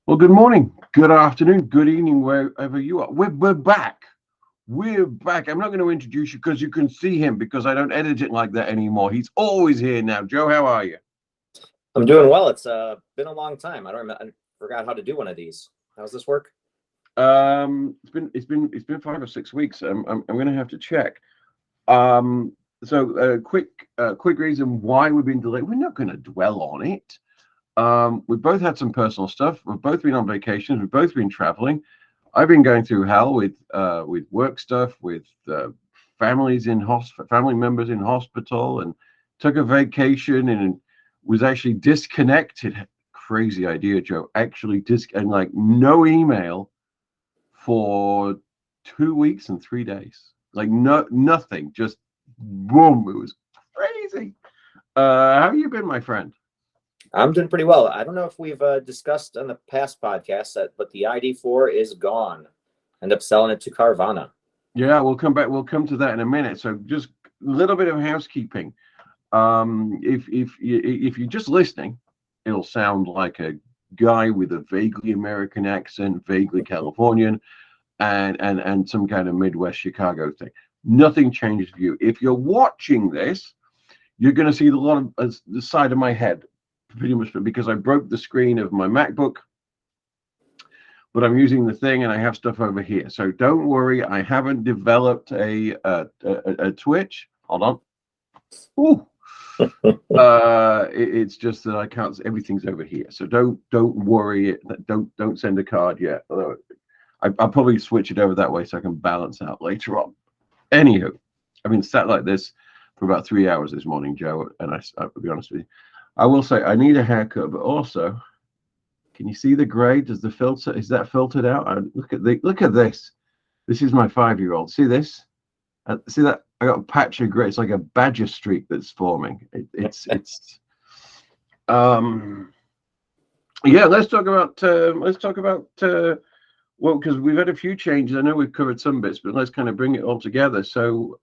Well, good morning, good afternoon, good evening, wherever you are. We're back. We're back. I'm not going to introduce you because you can see him because I don't edit it like that anymore. He's always here now. Joe, how are you? I'm doing well. It's been a long time. I forgot how to do one of these. How's this work? It's been 5 or 6 weeks. I'm going to have to check. Quick reason why we've been delayed. We're not going to dwell on it. We've both had some personal stuff. We've both been on vacations. We've both been traveling. I've been going through hell with work stuff, with family members in hospital, and took a vacation and was actually disconnected. Crazy idea, Joe. Actually, and like no email for 2 weeks and 3 days. Like nothing. Just boom. It was crazy. How you been, my friend? I'm doing pretty well. I don't know if we've discussed on the past podcast but the ID4 is gone. End up selling it to Carvana. Yeah, we'll come back. We'll come to that in a minute. So just a little bit of housekeeping. If you're just listening, it'll sound like a guy with a vaguely American accent, vaguely Californian, and some kind of Midwest Chicago thing. Nothing changes for you. If you're watching this, you're going to see a lot of the side of my head, pretty much because I broke the screen of my MacBook, but I'm using the thing and I have stuff over here. So don't worry, I haven't developed a Twitch. Hold on. Ooh. It's just that I can't. Everything's over here, so don't worry. Don't send a card yet. Although I'll probably switch it over that way so I can balance out later on. Anywho, I've been sat like this for about 3 hours this morning, Joe, and I'll be honest with you. I will say I need a haircut, but also, can you see the gray? Does the filter, is that filtered out? Look at this. This is my 5-year-old. See this? See that? I got a patch of gray. It's like a badger streak that's forming. Yeah. Let's talk about well, because we've had a few changes. I know we've covered some bits, but let's kind of bring it all together. So,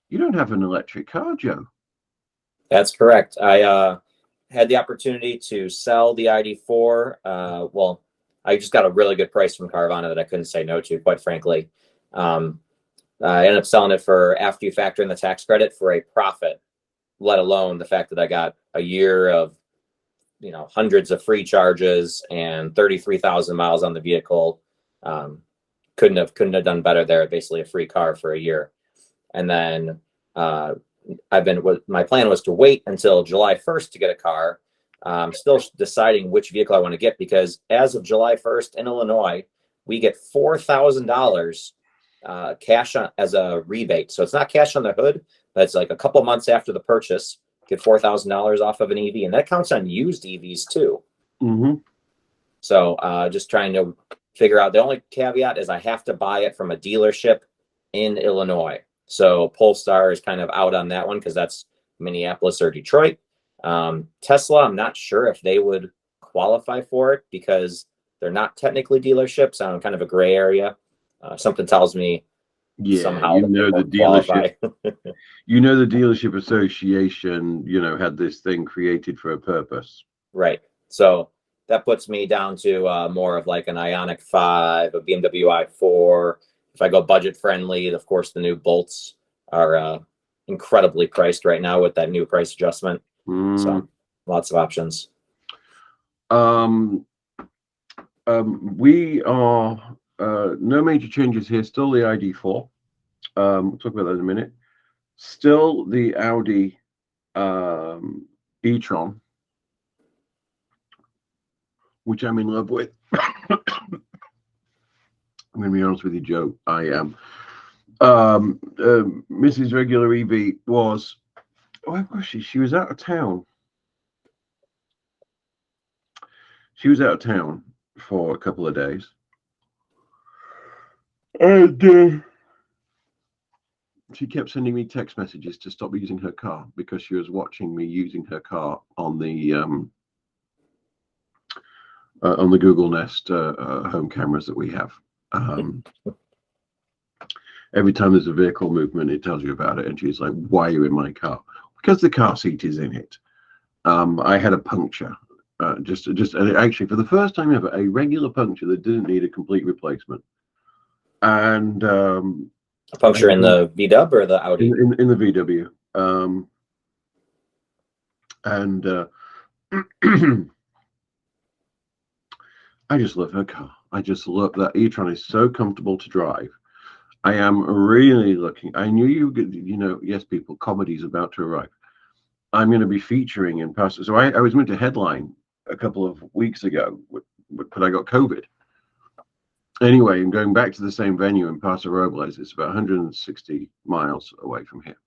you don't have an electric car, Joe? That's correct. I had the opportunity to sell the ID4. Well, I just got a really good price from Carvana that I couldn't say no to, quite frankly. I ended up selling it for, after you factor in the tax credit, for a profit, let alone the fact that I got a year of, hundreds of free charges and 33,000 miles on the vehicle. Couldn't have done better there. Basically a free car for a year. And then my plan was to wait until July 1st to get a car. Still deciding which vehicle I want to get, because as of July 1st in Illinois, we get $4,000 cash as a rebate. So it's not cash on the hood, but it's like a couple months after the purchase, get $4,000 off of an EV, and that counts on used EVs too. Mm-hmm. So just trying to figure out. The only caveat is I have to buy it from a dealership in Illinois. So Polestar is kind of out on that one because that's Minneapolis or Detroit. Tesla, I'm not sure if they would qualify for it because they're not technically dealerships. I'm kind of a gray area. Something tells me somehow the dealership. The dealership association, had this thing created for a purpose. Right. So that puts me down to more of like an Ioniq 5, a BMW i4. If I go budget friendly, of course, the new Bolts are incredibly priced right now with that new price adjustment. So lots of options. We are no major changes here. Still the ID4. We'll talk about that in a minute. Still the Audi eTron, which I'm in love with. I'm going to be honest with you, Joe. I am. Mrs. Regular EV was, where was she? She was out of town. She was out of town for a couple of days. And she kept sending me text messages to stop using her car because she was watching me using her car on the Google Nest home cameras that we have. Every time there's a vehicle movement, it tells you about it. And she's like, why are you in my car? Because the car seat is in it. I had a puncture Actually, for the first time ever, a regular puncture that didn't need a complete replacement. And A puncture in the VW or the Audi? In the VW. I just love her car. I just love that eTron is so comfortable to drive. I am really looking. I knew yes, people, comedy's about to arrive. I'm going to be featuring in past. So I was meant to headline a couple of weeks ago, but I got COVID. Anyway, I'm going back to the same venue in Paso Robles. It's about 160 miles away from here.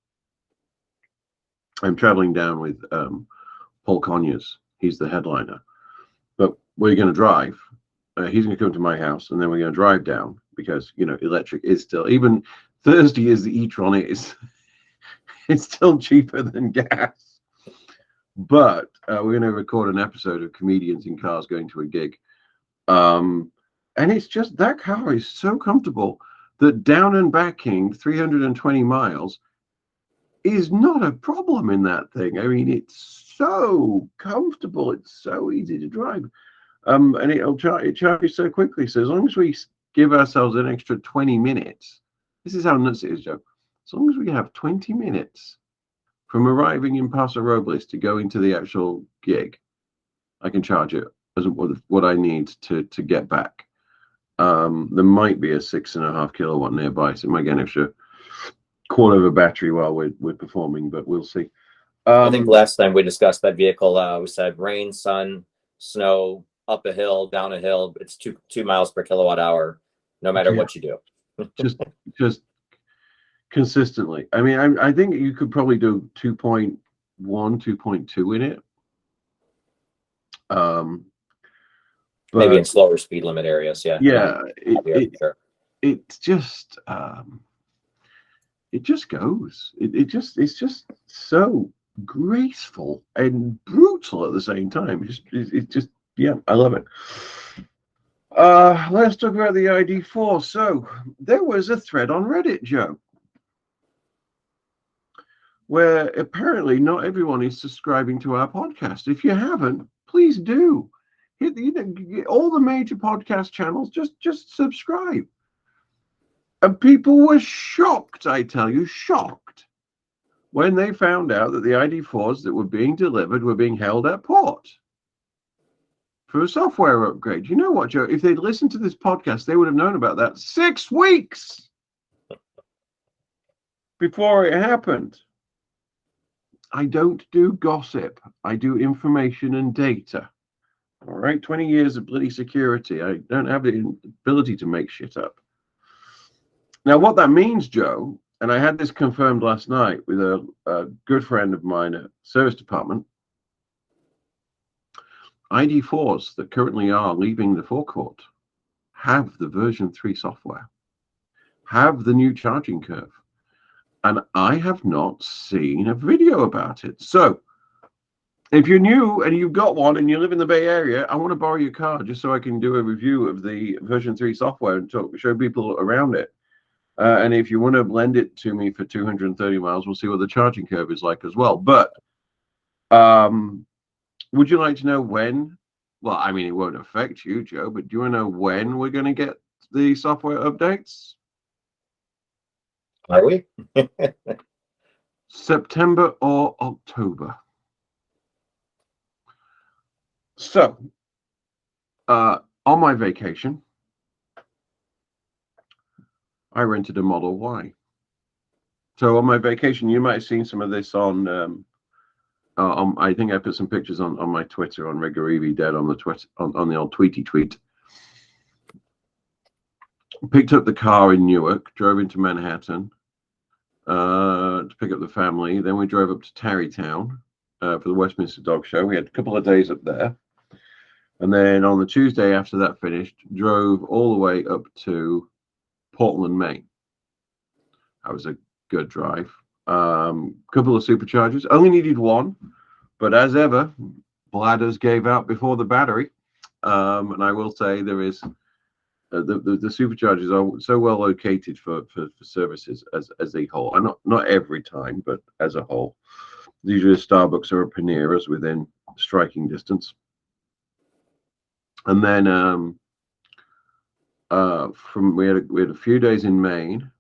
I'm traveling down with Paul Conyers. He's the headliner. But we're going to drive. He's going to come to my house, and then we're going to drive down because, electric is still, even Thursday as the eTron is, it's still cheaper than gas. But we're going to record an episode of comedians in cars going to a gig. And it's just, that car is so comfortable that down and backing 320 miles is not a problem in that thing. I mean, it's so comfortable. It's so easy to drive. And it charges so quickly. So as long as we give ourselves an extra 20 minutes, this is how nuts it is, Joe. As long as we have 20 minutes from arriving in Paso Robles to going to the actual gig, I can charge it as what I need to get back. There might be a 6.5 kilowatt nearby, so it might get an extra quarter of a battery while we're performing, but we'll see. I think last time we discussed that vehicle, we said rain, sun, snow, up a hill, down a hill. It's 2 miles per kilowatt hour, no matter what you do. just consistently. I mean, I think you could probably do 2.1, 2.2 in it. Maybe in slower speed limit areas, yeah. Yeah, Sure. It's just it just goes. It's just so graceful and brutal at the same time. It's just yeah, I love it. Let's talk about the ID4. So there was a thread on Reddit, Joe, where apparently not everyone is subscribing to our podcast. If you haven't, please do. Hit all the major podcast channels. Just subscribe. And people were shocked, I tell you, shocked when they found out that the ID4s that were being delivered were being held at port for a software upgrade. You know what, Joe? If they'd listened to this podcast, they would have known about that 6 weeks before it happened. I don't do gossip. I do information and data. All right, 20 years of bloody security. I don't have the ability to make shit up. Now, what that means, Joe, and I had this confirmed last night with a good friend of mine at service department, ID4s that currently are leaving the forecourt have the version 3 software, have the new charging curve. And I have not seen a video about it. So if you're new and you've got one and you live in the Bay Area, I want to borrow your car just so I can do a review of the version 3 software and show people around it. And if you want to lend it to me for 230 miles, we'll see what the charging curve is like as well. But would you like to know when? Well, I mean, it won't affect you, Joe, but do you want to know when we're going to get the software updates? Are we? September or October. So, on my vacation, I rented a Model Y. So on my vacation, you might have seen some of this on I think I put some pictures on my Twitter on Regarivi Dead on the Twitter on the old tweety tweet. Picked up the car in Newark, drove into Manhattan to pick up the family. Then we drove up to Tarrytown for the Westminster Dog Show. We had a couple of days up there. And then on the Tuesday after that finished, drove all the way up to Portland, Maine. That was a good drive. Couple of superchargers. Only needed one, but as ever, bladders gave out before the battery. And I will say there is the superchargers are so well located for services as a whole. And not every time, but as a whole. Usually a Starbucks or a Panera's within striking distance. And then we had a few days in Maine,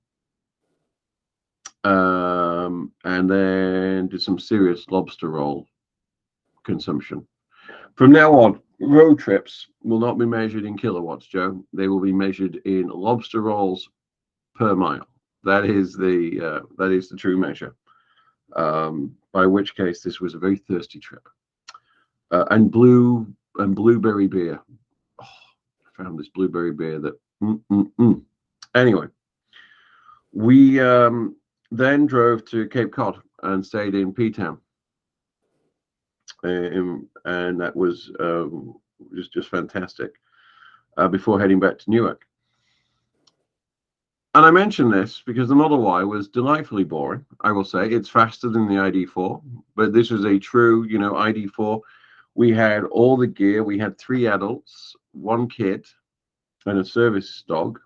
and then did some serious lobster roll consumption. From now on, road trips will not be measured in kilowatts, Joe. They will be measured in lobster rolls per mile. That is the true measure. By which case, this was a very thirsty trip. And blueberry beer. Oh, I found this blueberry beer that. Anyway, we then drove to Cape Cod and stayed in P-Town. And that was just fantastic before heading back to Newark. And I mention this because the Model Y was delightfully boring. I will say it's faster than the ID4, but this was a true, ID4. We had all the gear. We had 3 adults, 1 kid, and a service dog,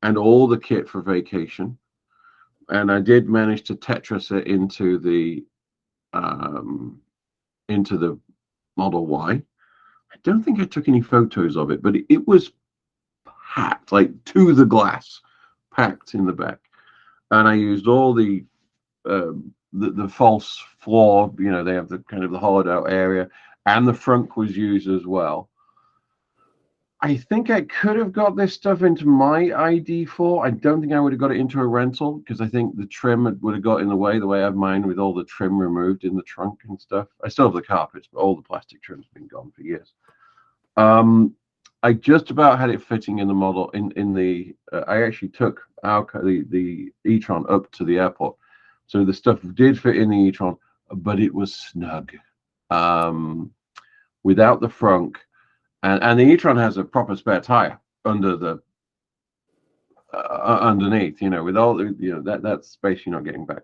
and all the kit for vacation. And I did manage to Tetris it into the Model Y. I don't think I took any photos of it, but it was packed, like to the glass, packed in the back. And I used all the false floor, they have the kind of the hollowed out area, and the front was used as well. I think I could have got this stuff into my ID4. I don't think I would have got it into a rental because I think the trim would have got in the way I have mine with all the trim removed in the trunk and stuff. I still have the carpets, but all the plastic trim's been gone for years. I just about had it fitting in the model in the. I actually took the eTron up to the airport, so the stuff did fit in the eTron, but it was snug, without the frunk, and the eTron has a proper spare tire under the underneath, with all the that space you're not getting back.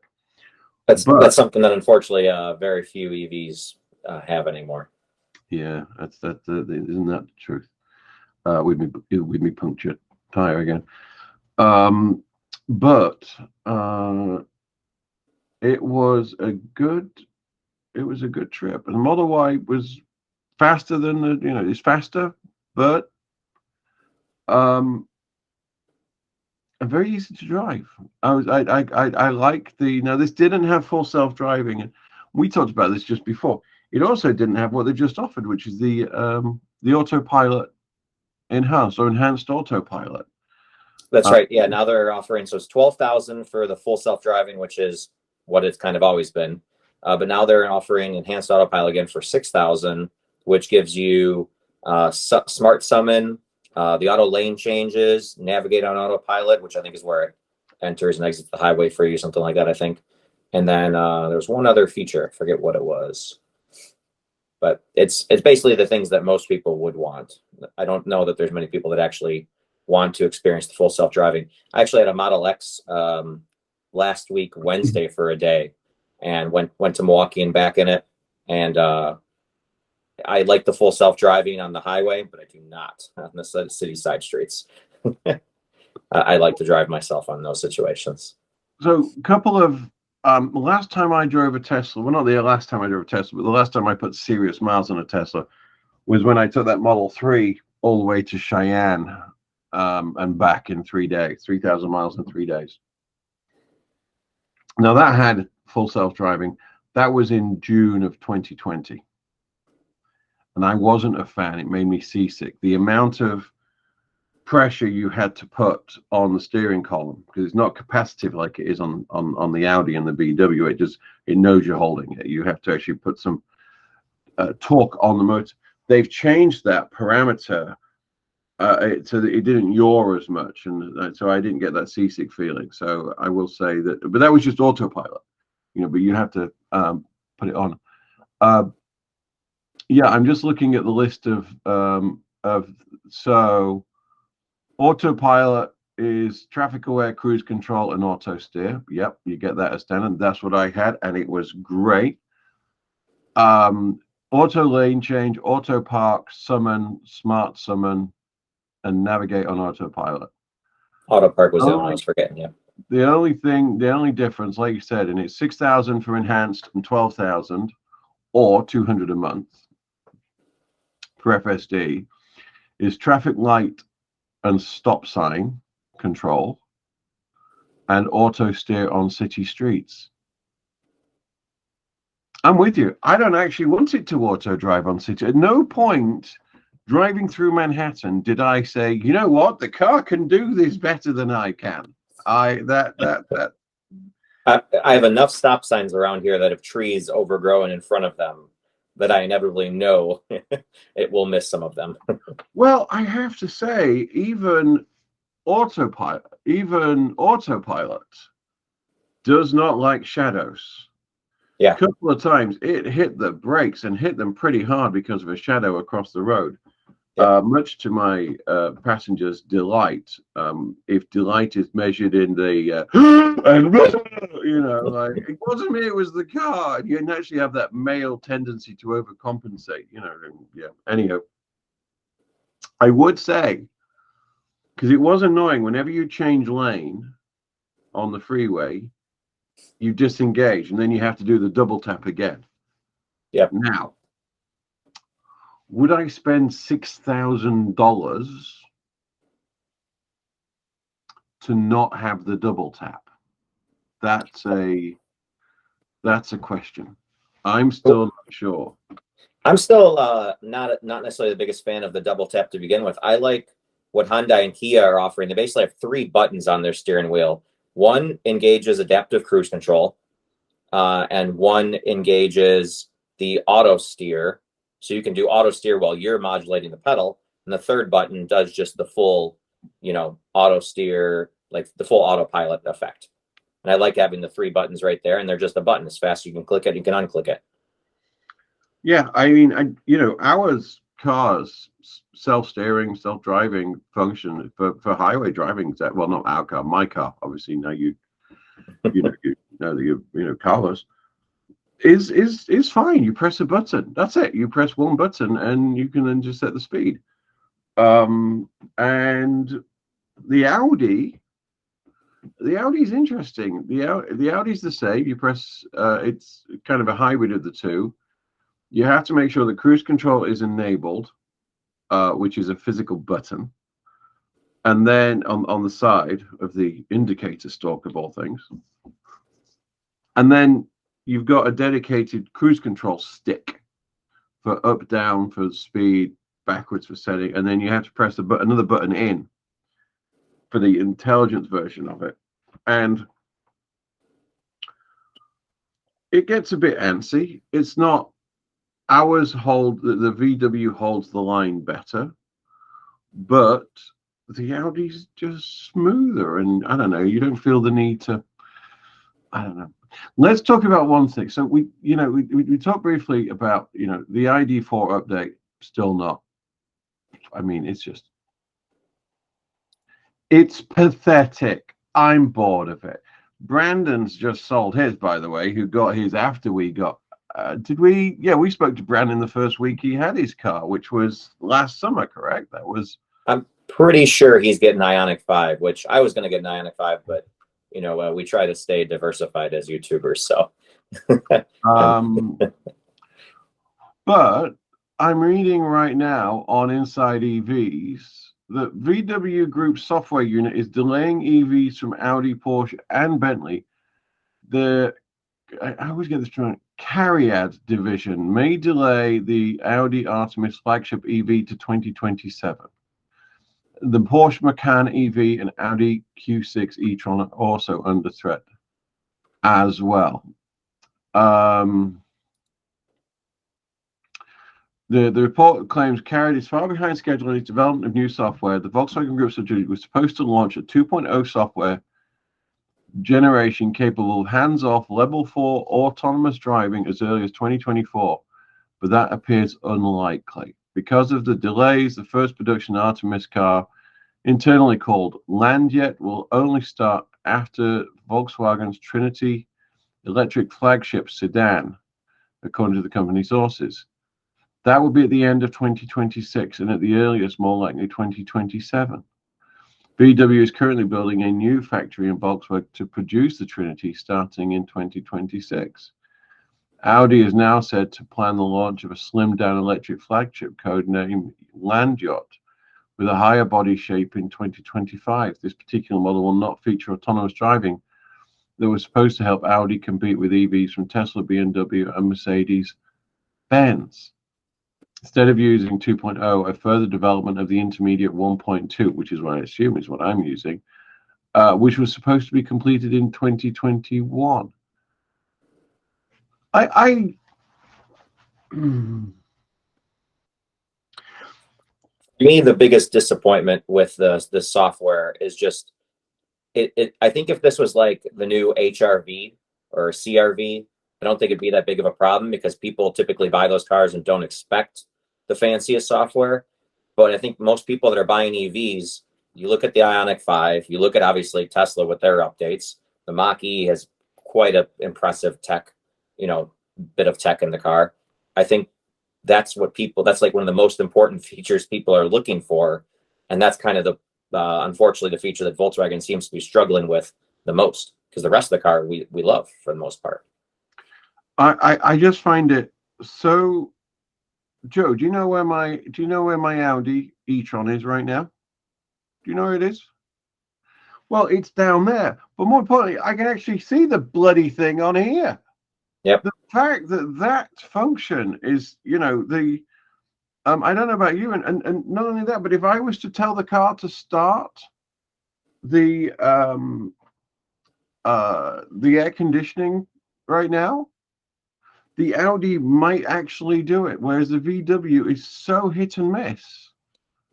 That's something that unfortunately very few EVs have anymore. Yeah, isn't that the truth? With me punctured tire again. But it was a good trip, and the Model Y was faster than it's faster, but very easy to drive. I like now this didn't have full self-driving, and we talked about this just before. It also didn't have what they just offered, which is the autopilot enhanced autopilot. That's right. Yeah, now they're offering, so it's $12,000 for the full self-driving, which is what it's kind of always been. But now they're offering enhanced autopilot again for $6,000, which gives you smart summon, the auto lane changes, navigate on autopilot, which I think is where it enters and exits the highway for you, something like that, I think. And then there's one other feature, I forget what it was. But it's basically the things that most people would want. I don't know that there's many people that actually want to experience the full self-driving. I actually had a Model X last week, Wednesday, for a day, and went to Milwaukee and back in it. And I like the full self-driving on the highway, but I do not on the city side streets. I like to drive myself on those situations. So a couple of the last time I drove a Tesla, well, not the last time I drove a Tesla, but the last time I put serious miles on a Tesla was when I took that Model 3 all the way to Cheyenne and back in 3 days, 3,000 miles in 3 days. Now that had full self-driving. That was in June of 2020. And I wasn't a fan. It made me seasick. The amount of pressure you had to put on the steering column, because it's not capacitive like it is on the Audi and the VW. It knows you're holding it. You have to actually put some torque on the motor. They've changed that parameter so that it didn't yaw as much, and so I didn't get that seasick feeling. So I will say that, but that was just autopilot, but you have to put it on. Yeah, I'm just looking at the list of so autopilot is traffic aware, cruise control, and auto steer. Yep, you get that as standard. That's what I had, and it was great. Auto lane change, auto park, summon, smart summon, and navigate on autopilot. Auto park was the one I was forgetting. Yeah. The only difference, like you said, and it's 6,000 for enhanced and 12,000, or 200 a month for FSD is traffic light and stop sign control and auto steer on city streets. I'm with you. I don't actually want it to auto drive on city. At no point driving through Manhattan did I say, you know what, the car can do this better than I can. I have enough stop signs around here that have trees overgrown in front of them that I inevitably know it will miss some of them. Well, I have to say, even autopilot does not like shadows. Yeah. A couple of times it hit the brakes and hit them pretty hard because of a shadow across the road. Yeah. Much to my passengers' delight. If delight is measured in the like it wasn't me, it was the car. And you naturally have that male tendency to overcompensate, yeah. Anyhow, I would say, because it was annoying whenever you change lane on the freeway, you disengage and then you have to do the double tap again. Yeah. Now, would I spend $6,000 to not have the double tap? That's a question. I'm still not sure. I'm still not necessarily the biggest fan of the double tap to begin with. I like what Hyundai and Kia are offering. They basically have 3 buttons on their steering wheel. One engages adaptive cruise control, and one engages the auto steer. So you can do auto steer while you're modulating the pedal. And the third button does just the full, auto steer, like the full autopilot effect. And I like having the 3 buttons right there, and they're just a button. As fast as you can click it, you can unclick it. Yeah, I mean, our cars self-steering, self-driving function for highway driving. Well, not our car, my car. Obviously, now you know that you're carless. Is fine. You press a button. That's it. You press one button, and you can then just set the speed. And the Audi's interesting. The Audi's the same. You press. It's kind of a hybrid of the two. You have to make sure the cruise control is enabled, which is a physical button. And then on the side of the indicator stalk of all things. And then you've got a dedicated cruise control stick for up, down for speed, backwards for setting. And then you have to press another button in for the intelligence version of it. And it gets a bit antsy. It's not. Ours hold the VW holds the line better, but the Audi's just smoother, and I don't know. You don't feel the need to. I don't know. Let's talk about one thing. So we talked briefly about the ID4 update. Still not. I mean, it's pathetic. I'm bored of it. Brandon's just sold his, by the way, who got his after we got. Did we? Yeah, we spoke to Brandon the first week he had his car, which was last summer, correct? That was. I'm pretty sure he's getting Ioniq 5, which I was going to get an Ioniq 5, but we try to stay diversified as YouTubers. So. But I'm reading right now on Inside EVs that VW Group software unit is delaying EVs from Audi, Porsche, and Bentley. I always get this wrong. Cariad division may delay the Audi Artemis flagship EV to 2027. The Porsche Macan EV and Audi Q6 e-tron are also under threat as well. The report claims Cariad is far behind schedule in its development of new software. The Volkswagen Group subsidiary was supposed to launch a 2.0 software generation capable of hands-off level 4 autonomous driving as early as 2024, but that appears unlikely. Because of the delays, the first production Artemis car, internally called Landjet, will only start after Volkswagen's Trinity electric flagship sedan, according to the company sources. That will be at the end of 2026 and at the earliest, more likely 2027. VW is currently building a new factory in Volkswagen to produce the Trinity starting in 2026. Audi is now said to plan the launch of a slimmed-down electric flagship codenamed Land Yacht with a higher body shape in 2025. This particular model will not feature autonomous driving that was supposed to help Audi compete with EVs from Tesla, BMW, and Mercedes-Benz. Instead of using 2.0, a further development of the intermediate 1.2, which is what I assume is what I'm using, which was supposed to be completed in 2021. To me, the biggest disappointment with the software is just I think if this was like the new HRV or CRV, I don't think it'd be that big of a problem because people typically buy those cars and don't expect the fanciest software. But I think most people that are buying EVs, you look at the Ioniq 5, you look at obviously Tesla with their updates. The Mach-E has quite an impressive tech, bit of tech in the car. I think that's like one of the most important features people are looking for. And that's kind of unfortunately the feature that Volkswagen seems to be struggling with the most, because the rest of the car we love for the most part. I just find it so. Joe, do you know where my Audi e-tron is right now? Do you know where it is? Well, it's down there. But more importantly, I can actually see the bloody thing on here. Yep. The fact that function is, the I don't know about you, and not only that, but if I was to tell the car to start the air conditioning right now, the Audi might actually do it, whereas the VW is so hit and miss.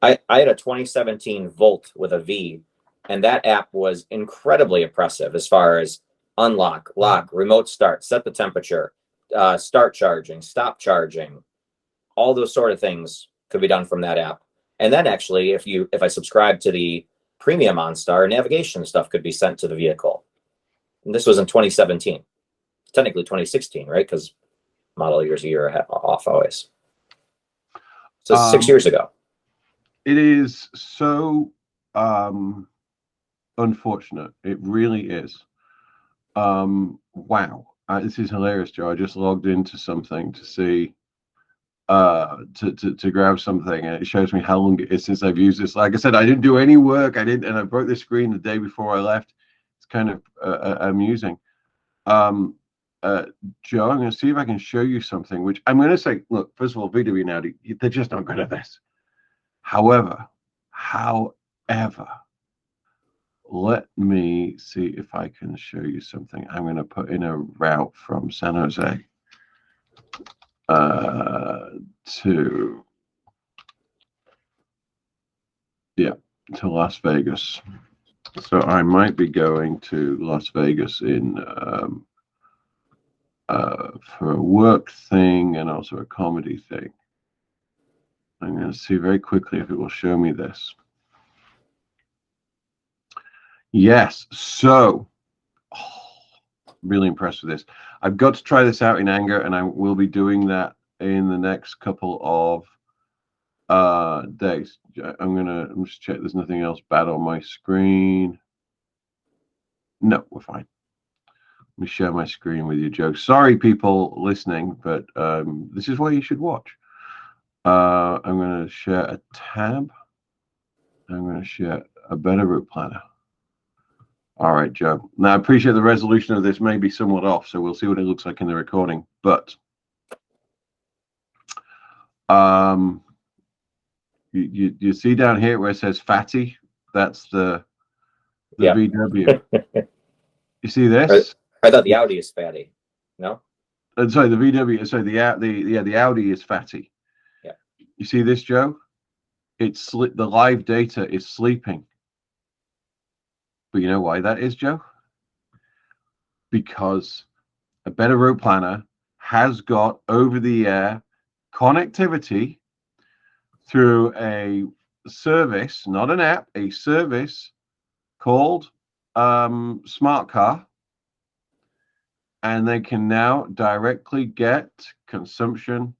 I had a 2017 Volt with a V, and that app was incredibly impressive as far as unlock, lock, remote start, set the temperature, start charging, stop charging. All those sort of things could be done from that app. And then actually, if I subscribe to the premium OnStar, navigation stuff could be sent to the vehicle. And this was in 2017, technically 2016, right? Because model year's a year off always. So 6 years ago. It is so unfortunate. It really is. Wow. This is hilarious, Joe. I just logged into something to see to grab something, and it shows me how long it is since I've used this. Like I said, I didn't do any work. And I broke the screen the day before I left. It's kind of amusing. Joe, I'm going to see if I can show you something, which I'm going to say, look, first of all, VW and Audi, they're just not good at this. However, let me see if I can show you something. I'm going to put in a route from San Jose to Las Vegas. So I might be going to Las Vegas in for a work thing and also a comedy thing. I'm going to see very quickly if it will show me this. Yes, so really impressed with this. I've got to try this out in anger, and I will be doing that in the next couple of days. I'm just check there's nothing else bad on my screen. No, we're fine. Let me share my screen with you, Joe. Sorry, people listening, but this is what you should watch. I'm going to share a tab. I'm going to share a better route planner. All right, Joe. Now, I appreciate the resolution of this may be somewhat off, so we'll see what it looks like in the recording. But you see down here where it says fatty? That's the VW. You see this? I thought the Audi is fatty. No? Sorry, the VW. Sorry, the Audi is fatty. Yeah. You see this, Joe? It's the live data is sleeping. But you know why that is, Joe? Because a better route planner has got over-the-air connectivity through a service, not an app, a service called Smart Car. And they can now directly get consumption,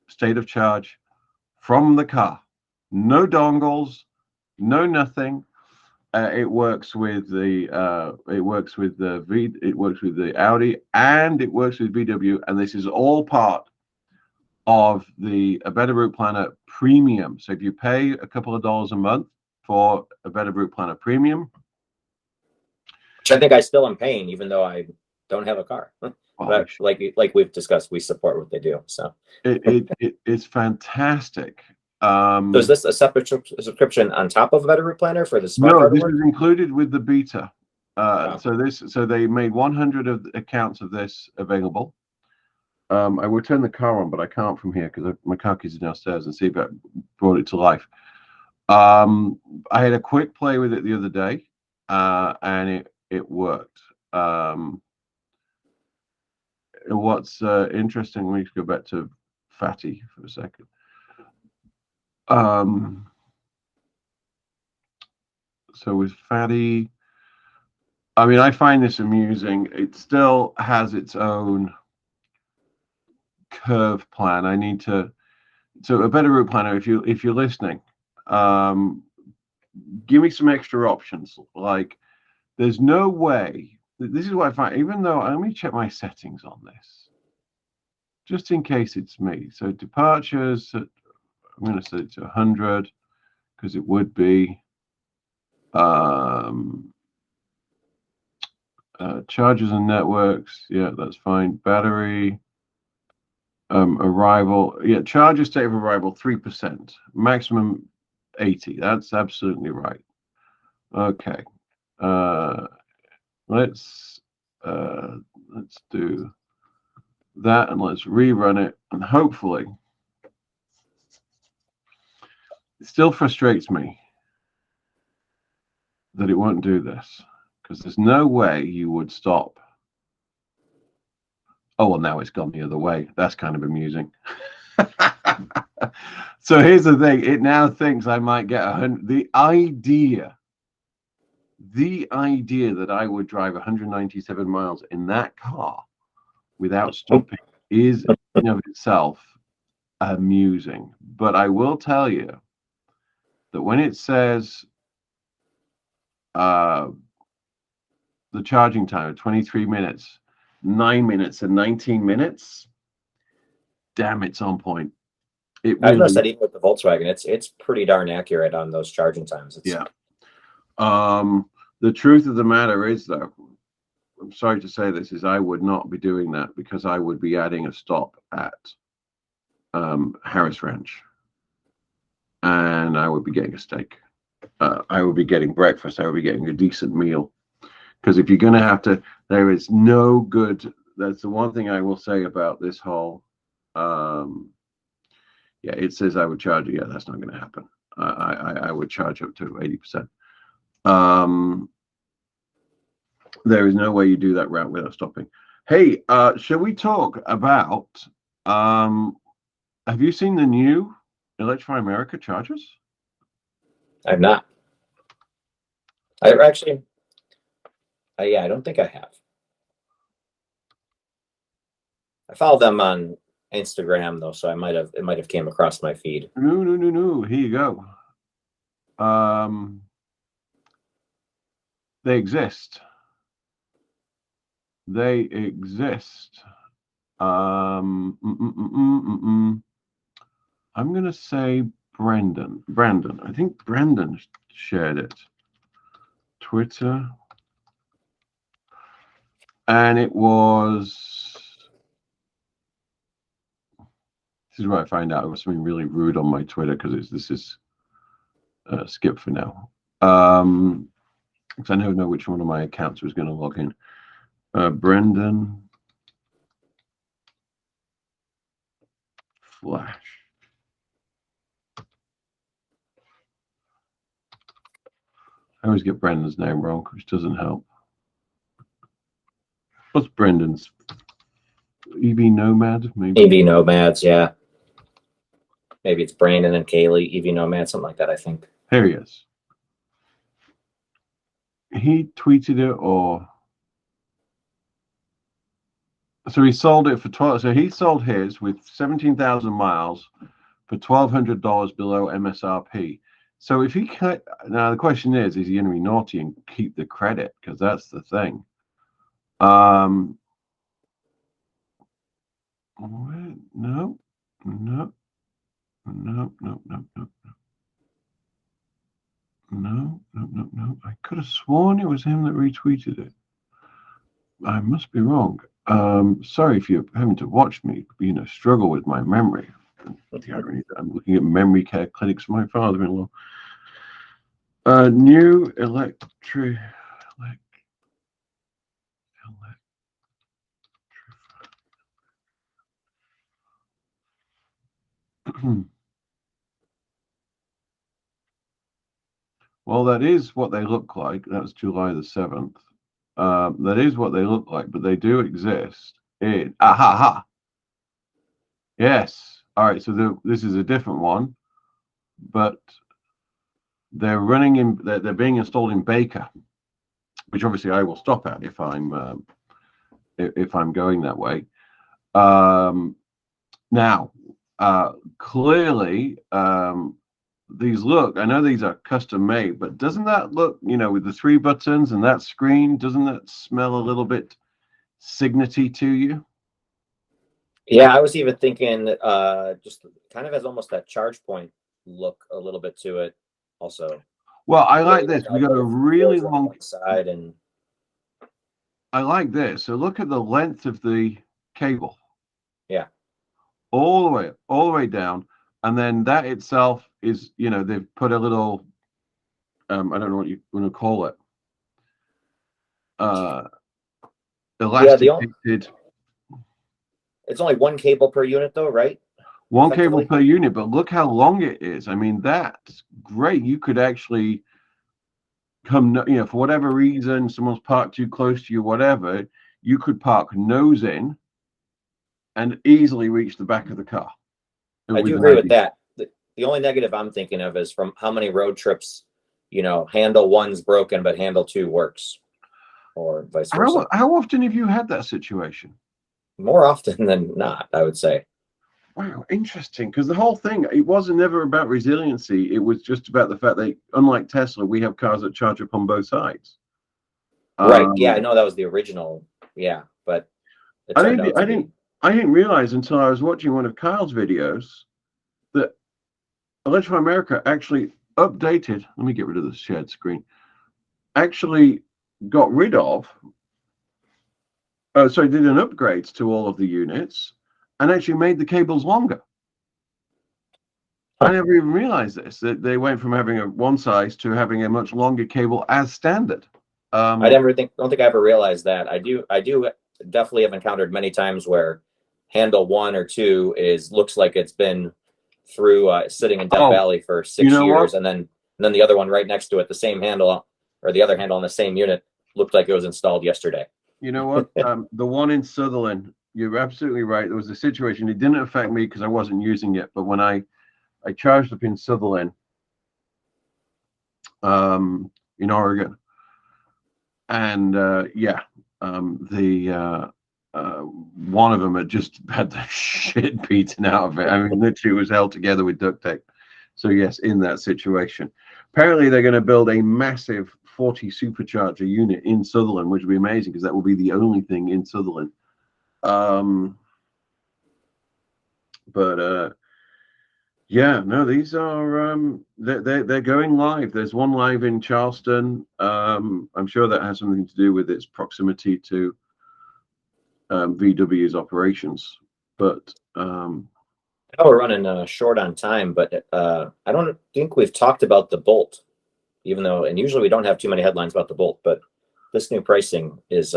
state of charge from the car. No dongles, no nothing. It works with the it works with the Audi, and it works with VW, and this is all part of the A Better Route Planner Premium. So if you pay a couple of dollars a month for A Better Route Planner Premium, which I think I still am paying, even though I don't have a car. But like we've discussed, we support what they do. So it's fantastic. So is this a separate subscription on top of Better Route Planner for the smart No, card this work? is included with the beta. Wow. So they made 100 of accounts of this available. I will turn the car on, but I can't from here because my car keys are downstairs, and see if I brought it to life. I had a quick play with it the other day, and it worked. What's interesting, we need to go back to Fatty for a second. So with Fatty, I mean, I find this amusing. It still has its own curve plan. I need to, so A Better Route Planner, if you're listening, give me some extra options. Like, there's no way. This is what I find. Even though, let me check my settings on this, just in case it's me. So departures, I'm going to set it to 100 because it would be. Charges and networks, yeah, that's fine. Battery, arrival, yeah, charger state of arrival 3%, maximum 80. That's absolutely right. Okay, let's do that, and let's rerun it, and hopefully it still frustrates me that it won't do this, because there's no way you would stop. Oh, well, now it's gone the other way. That's kind of amusing. So here's the thing. It now thinks I might get 100. The idea that I would drive 197 miles in that car without stopping is in of itself amusing. But I will tell you that when it says the charging time of 23 minutes, 9 minutes, and 19 minutes, damn, it's on point. It really, I've noticed that even with the Volkswagen, it's pretty darn accurate on those charging times. Yeah. The truth of the matter is, though, I'm sorry to say this, is I would not be doing that, because I would be adding a stop at Harris Ranch, and I would be getting a steak. I would be getting breakfast. I would be getting a decent meal. Because if you're going to have to, there is no good. That's the one thing I will say about this whole. Yeah, it says I would charge it. Yeah, that's not going to happen. I would charge up to 80%. There is no way you do that route without stopping. Hey, shall we talk about? Have you seen the new Electrify America chargers? I've not. I actually. Yeah, I don't think I have. I follow them on Instagram though, so it might have came across my feed. No. Here you go. They exist. They exist. I'm gonna say Brandon. I think Brandon shared it. Twitter. And it was. This is where I find out it was something really rude on my Twitter, because this is skip for now. Because I never know which one of my accounts was going to log in. Brendan Flash. I always get Brendan's name wrong, which doesn't help. What's Brendan's? EV Nomad, maybe? EV Nomads, yeah. Maybe it's Brandon and Kaylee, EV Nomad, something like that, I think. Here he is. He tweeted it, or... So he sold it for 12. So he sold his with 17,000 miles for $1,200 below MSRP. So if he cut, now the question is he going to be naughty and keep the credit? Because that's the thing. No, no, no, no, no, no, no, no. I could have sworn it was him that retweeted it. I must be wrong. Sorry if you're having to watch me, struggle with my memory. The irony that I'm looking at memory care clinics for my father-in-law. New electric. Well, that is what they look like. That's July the 7th. That is what they look like, but they do exist. Ha. Yes. All right. So this is a different one, but they're running in. They're being installed in Baker, which obviously I will stop at if I'm going that way. Now, clearly, these look. I know these are custom made, but doesn't that look, with the 3 buttons and that screen, doesn't that smell a little bit Signety to you? Yeah, I was even thinking just kind of as almost that charge point look a little bit to it also. Well, I like this. We got a really long side, and I like this. So look at the length of the cable. Yeah. All the way down. And then that itself is, they've put a little, I don't know what you want to call it. Elasticated. It's only 1 cable per unit though, right? One cable per unit, but look how long it is. I mean, that's great. You could actually come, for whatever reason, someone's parked too close to you, whatever, you could park nose in and easily reach the back of the car. I do agree with that. The only negative I'm thinking of is from how many road trips, handle 1's broken, but handle 2 works, or vice versa. How often have you had that situation? More often than not, I would say. Wow, interesting. Because the whole thing, it wasn't never about resiliency. It was just about the fact that, unlike Tesla, we have cars that charge up on both sides. Right. Yeah, I know that was the original. Yeah, but I didn't realize until I was watching one of Kyle's videos that Electrify America actually updated. Let me get rid of the shared screen. Actually got rid of. Did an upgrade to all of the units and actually made the cables longer. I never even realized this, that they went from having one size to having a much longer cable as standard. I don't think I ever realized that. I do definitely have encountered many times where handle 1 or 2 looks like it's been through sitting in Death Valley for 6 years, and then the other one right next to it, the same handle or the other handle on the same unit, looked like it was installed yesterday. You know what? The one in Sutherland, you're absolutely right. There was a situation. It didn't affect me because I wasn't using it, but when I charged up in Sutherland, in Oregon, and one of them had just had the shit beaten out of it. I mean, literally, it was held together with duct tape. So yes, in that situation, apparently they're going to build a massive 40 supercharger unit in Sutherland, which will be amazing because that will be the only thing in Sutherland. These are they're going live. There's one live in Charleston. I'm sure that has something to do with its proximity to VW's operations. But I know we're running short on time, but I don't think we've talked about the Bolt, even though, and usually we don't have too many headlines about the Bolt, but this new pricing is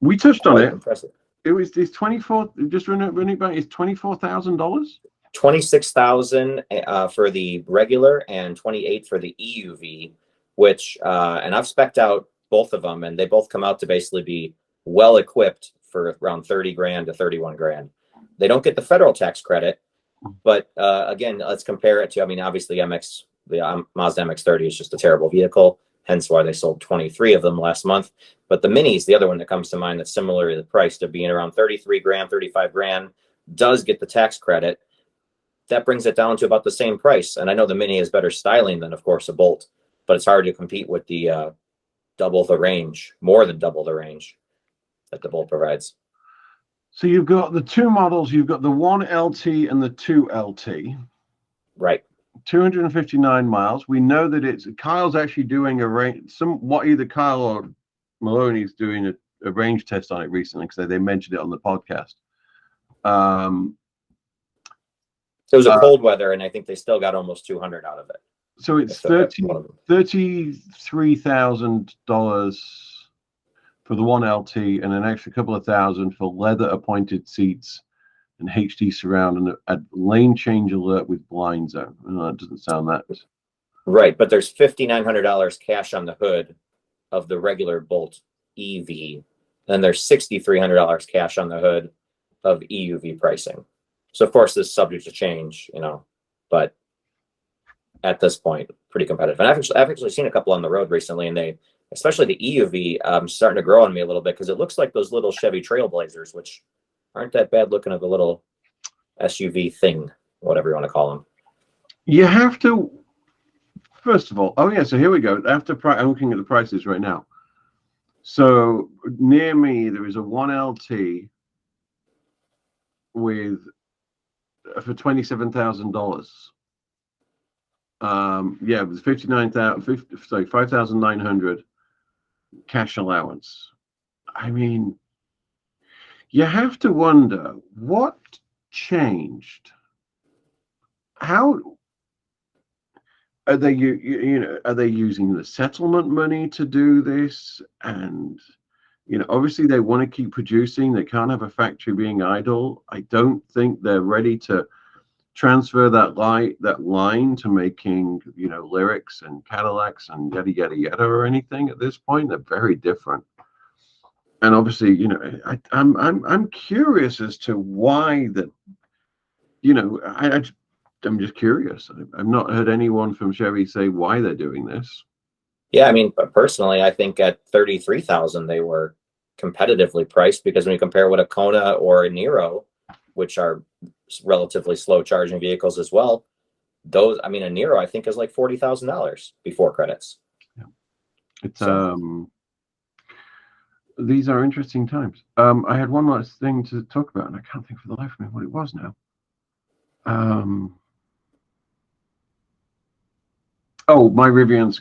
we touched on it. Impressive. It's 24. Just running back. It's $24,000. 26,000 for the regular and 28 for the EUV, which and I've spec'd out both of them, and they both come out to basically be well equipped for around 30 grand to 31 grand. They don't get the federal tax credit, but again, let's compare it to, I mean, obviously the Mazda MX-30 is just a terrible vehicle, hence why they sold 23 of them last month. But the Minis, the other one that comes to mind that's similarly priced of being around 33 grand, 35 grand, does get the tax credit. that brings it down to about the same price. And I know the Mini is better styling than, of course, a Bolt, but it's hard to compete with the double the range, more than double the range that the Bolt provides. So you've got the two models. You've got the 1LT and the 2LT. Right. 259 miles. We know that Kyle's actually doing a range. Either Kyle or Maloney's doing a range test on it recently because they mentioned it on the podcast. It was a cold weather, and I think they still got almost 200 out of it. So it's $33,000 for the 1LT and an extra couple of thousand for leather appointed seats and HD surround and a lane change alert with blind zone. That doesn't sound that right. But there's $5,900 cash on the hood of the regular Bolt EV, and there's $6,300 cash on the hood of EUV pricing. So of course this is subject to change, but at this point, pretty competitive. And I've actually seen a couple on the road recently, and especially the EUV, starting to grow on me a little bit because it looks like those little Chevy Trailblazers, which aren't that bad looking of a little SUV thing, whatever you want to call them. You have to, first of all, so here we go. I'm looking at the prices right now. So near me, there is a 1LT for $27,000. It was $5,900 cash allowance. I mean, you have to wonder what changed. How are they? Are they using the settlement money to do this? And obviously they want to keep producing. They can't have a factory being idle. I don't think they're ready to transfer that line to making Lyrics and Cadillacs and yada yada yada or anything at this point. They're very different. And obviously, I'm curious as to why that. I'm just curious. I've not heard anyone from Chevy say why they're doing this. Yeah, I mean, personally, I think at $33,000 they were competitively priced, because when you compare what a Kona or a Niro, which are relatively slow charging vehicles as well, a Niro I think is like $40,000 before credits. Yeah, it's these are interesting times. I had one last thing to talk about, and I can't think for the life of me what it was now. My Rivian's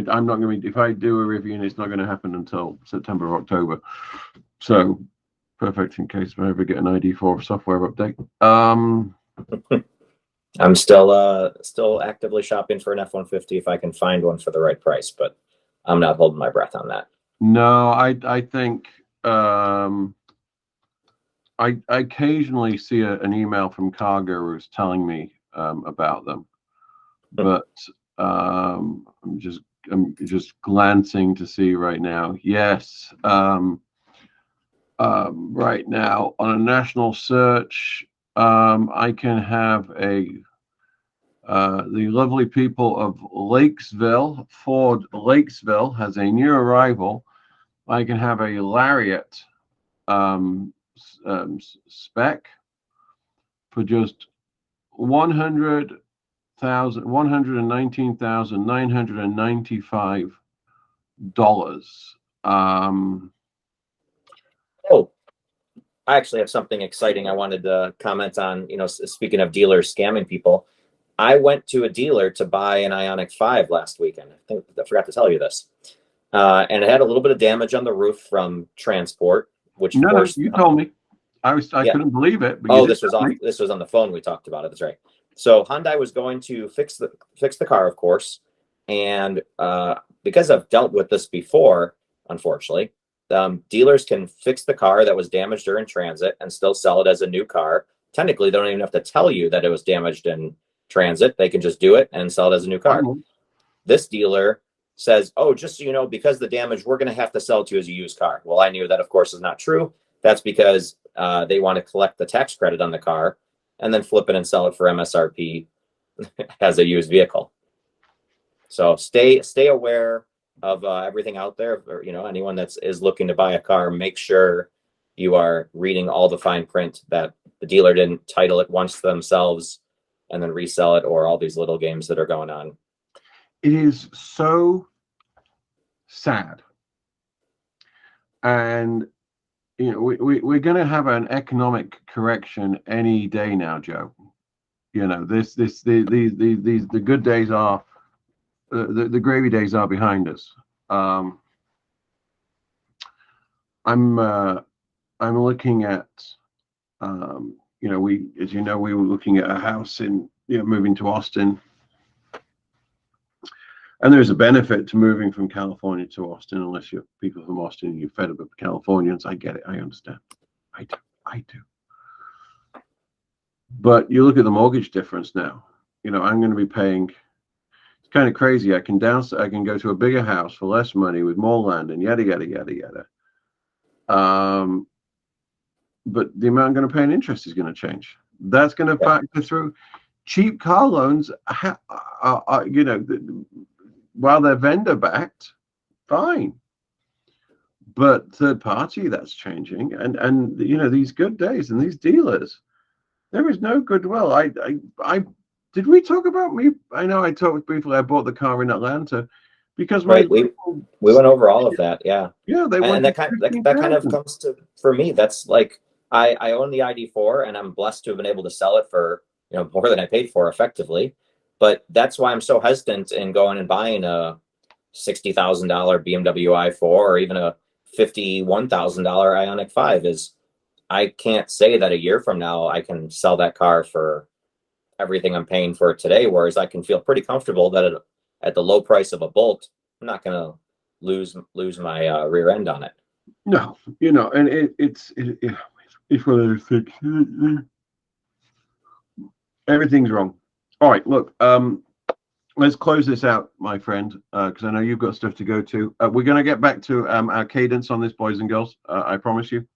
I'm not gonna be, if I do a Rivian, it's not gonna happen until September or October. So perfect in case I ever get an ID4 software update. I'm still actively shopping for an F-150 if I can find one for the right price, but I'm not holding my breath on that. No, I think I occasionally see an email from car gurus telling me about them, but I'm just glancing to see right now. Yes, right now on a national search, I can have the lovely people of Lakesville, Ford Lakesville has a new arrival. I can have a Lariat spec for just $119,995. I actually have something exciting I wanted to comment on. Speaking of dealers scamming people, I went to a dealer to buy an Ioniq 5 last weekend. I think I forgot to tell you this. And it had a little bit of damage on the roof from transport, which no, you told me. I couldn't believe it. But this was on the phone. We talked about it. That's right. So Hyundai was going to fix the car, of course, and because I've dealt with this before, unfortunately, dealers can fix the car that was damaged during transit and still sell it as a new car. Technically, they don't even have to tell you that it was damaged in transit. They can just do it and sell it as a new car. This dealer says, just so you know, because the damage, we're going to have to sell it to you as a used car. Well, I knew that, of course, is not true. That's because they want to collect the tax credit on the car and then flip it and sell it for MSRP as a used vehicle. So stay aware of everything out there. Or, anyone is looking to buy a car, make sure you are reading all the fine print, that the dealer didn't title it once themselves and then resell it, or all these little games that are going on. It is so sad. And you know, we're going to have an economic correction any day now, Joe. You know, these the good days are the gravy days are behind us. I'm looking at you know, as you know, we were looking at a house in, you know, moving to Austin. And there's a benefit to moving from California to Austin, unless you're people from Austin and you're fed up with Californians. I get it. I understand. I do. But you look at the mortgage difference now. You know, I'm going to be paying. It's kind of crazy. I can go to a bigger house for less money with more land and yada yada yada yada. But the amount I'm going to pay in interest is going to change. That's going to factor through. Cheap car loans, you know, while they're vendor backed, fine. But third party, that's changing. And you know, these good days and these dealers, there is no goodwill. I did we talk about me? I know I talked briefly. I bought the car in Atlanta because we went over all of that. Yeah. They and that kind of comes to, for me, that's like I own the ID4 and I'm blessed to have been able to sell it for, you know, more than I paid for effectively. But that's why I'm so hesitant in going and buying a $60,000 BMW i4 or even a $51,000 Ioniq 5. Is I can't say that a year from now I can sell that car for everything I'm paying for it today, whereas I can feel pretty comfortable that at the low price of a Bolt, I'm not going to lose my rear end on it. No, you know, and it's one of those things. Everything's wrong. All right, look, let's close this out, my friend, because I know you've got stuff to go to. We're going to get back to our cadence on this, boys and girls. I promise you.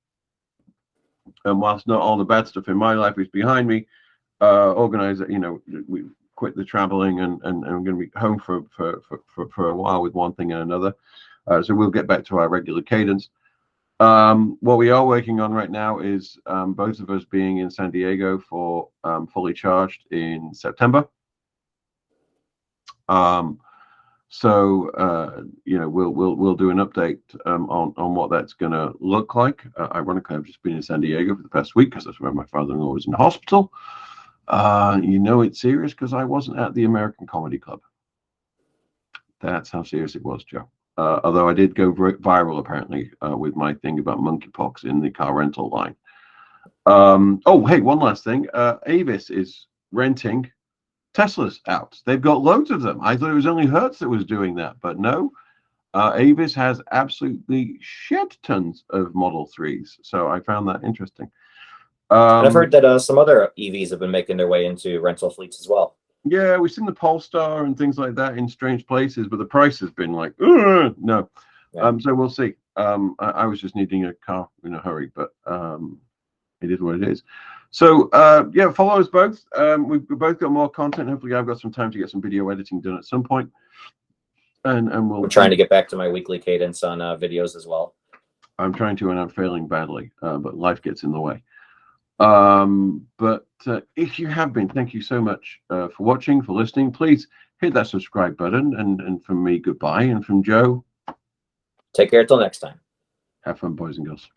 And whilst not all the bad stuff in my life is behind me, organizer, you know, we quit the traveling and I'm going to be home for a while with one thing and another. So we'll get back to our regular cadence. What we are working on right now is both of us being in San Diego for Fully Charged in September. So you know, we'll do an update on what that's going to look like. Ironically, I've just been in San Diego for the past week because that's where my father-in-law was in the hospital. You know it's serious because I wasn't at the American Comedy Club. That's how serious it was, Joe. Although I did go viral apparently with my thing about monkeypox in the car rental line. Oh, hey, one last thing. Avis is renting Teslas out. They've got loads of them. I thought it was only Hertz that was doing that, but no. Avis has absolutely shit tons of Model 3s. So I found that interesting. And I've heard that some other EVs have been making their way into rental fleets as well. Yeah, we've seen the Polestar and things like that in strange places, but the price has been like, no. Yeah. So we'll see. I was just needing a car in a hurry, but it is what it is. So yeah, follow us both. We've both got more content. Hopefully I've got some time to get some video editing done at some point. And I'm trying to get back to my weekly cadence on videos as well. I'm trying to, and I'm failing badly, but life gets in the way. But if you have been, thank you so much for watching, for listening. Please hit that subscribe button, and from me, goodbye, and from Joe, take care till next time. Have fun, boys and girls.